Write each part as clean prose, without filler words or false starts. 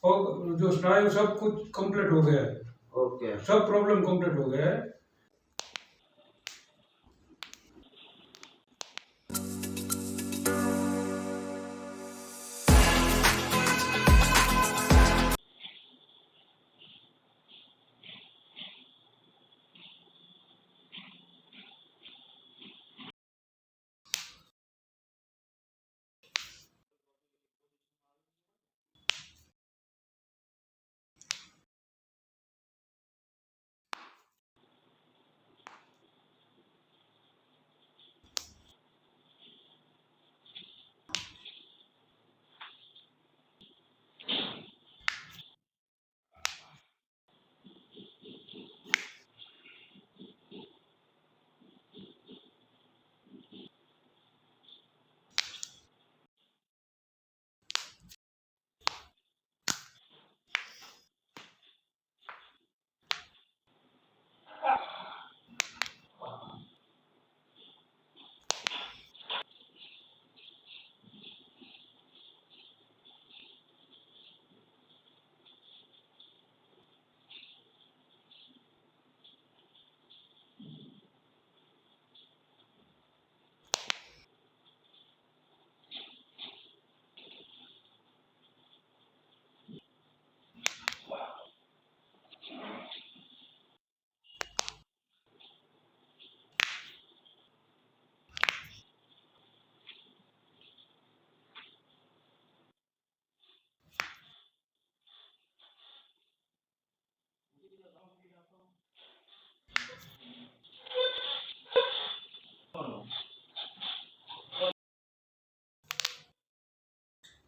और जो स्नायु सब कुछ कंप्लीट हो गया है। ओके। सब प्रॉब्लम कंप्लीट हो गया है।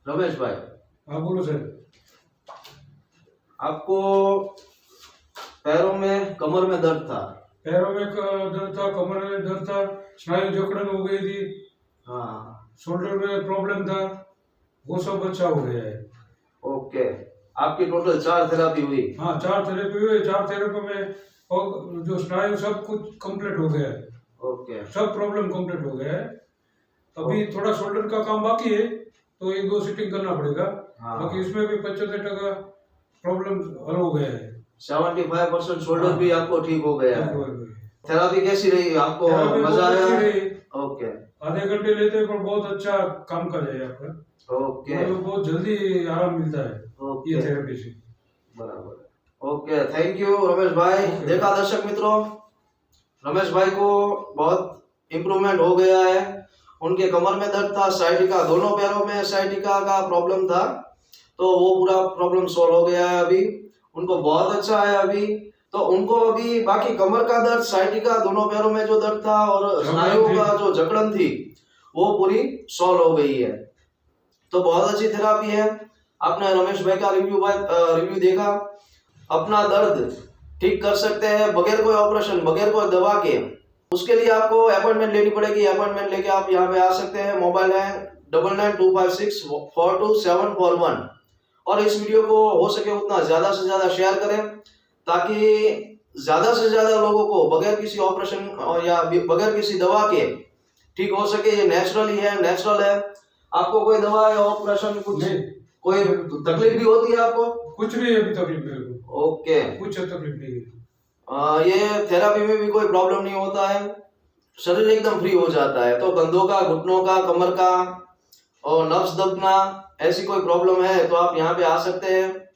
रमेश भाई, हाँ बोलो सर। आपको पैरों में, कमर में दर्द था? पैरों में दर्द था, कमर में दर्द था, स्नायु जकड़न हो गई थी, हाँ। शोल्डर में प्रॉब्लम था, वो सब अच्छा हो गया है। ओके। आपकी टोटल 4 थेरेपी हुई? हाँ 4 थेरेपी हुई। 4 थेरेपी में और जो स्नायु सब कुछ कंप्लीट हो गया है। ओके। सब प्रॉब्लम कंप्लीट हो गया है। अभी थोड़ा शोल्डर का काम बाकी है, तो 1-2 सीटिंग करना पड़ेगा। हाँ। बाकी इसमें भी 75% प्रॉब्लम हल हो गया है। 75% शोल्डर भी आपको ठीक हो गया है। थेरेपी कैसी रही आपको? मजा आया? ओके। आधे घंटे लेते हैं पर बहुत अच्छा काम कर रहे हैं आपका। ओके। तो बहुत जल्दी आराम मिलता है ये थेरेपी से। बराबर। ओके, थैंक यू रमेश भाई। देखा दर्शक मित्रों, रमेश भाई को बहुत इम्प्रूवमेंट हो गया है। उनके कमर में दर्द था, साइटिका, दोनों पैरों में साइटिका का प्रॉब्लम था, तो वो पूरा प्रॉब्लम सॉल्व हो गया है। अभी उनको बहुत अच्छा है। अभी तो उनको अभी बाकी कमर का दर्द, साइटिका, दोनों पैरों में जो दर्द था और स्नायु का जो जकड़न थी वो पूरी सॉल्व हो गई है। तो बहुत अच्छी थेरेपी है। आपने रमेश भाई का रिव्यू देखा। अपना दर्द ठीक कर सकते हैं बगैर कोई ऑपरेशन, बगैर कोई दवा के। उसके लिए आपको अपॉइंटमेंट लेनी पड़ेगी। अपॉइंटमेंट लेके आप यहाँ पे आ सकते हैं। मोबाइल है 9925642741। और इस वीडियो को हो सके उतना ज्यादा से ज्यादा शेयर करें, ताकि ज्यादा से ज्यादा लोगों को बगैर किसी ऑपरेशन या बगैर किसी दवा के ठीक हो सके। ये नेचुरली है, नेचुरल है। आपको कोई दवा या ऑपरेशन कुछ कोई तकलीफ भी होती है आपको? कुछ नहीं अभी तकलीफ मेरे को। ओके। कुछ तकलीफ नहीं है। ये थेरेपी में भी कोई प्रॉब्लम नहीं होता है। शरीर एकदम फ्री हो जाता है। तो कंधों का, घुटनों का, कमर का और नब्ज दबना, ऐसी कोई प्रॉब्लम है तो आप यहाँ पे आ सकते हैं।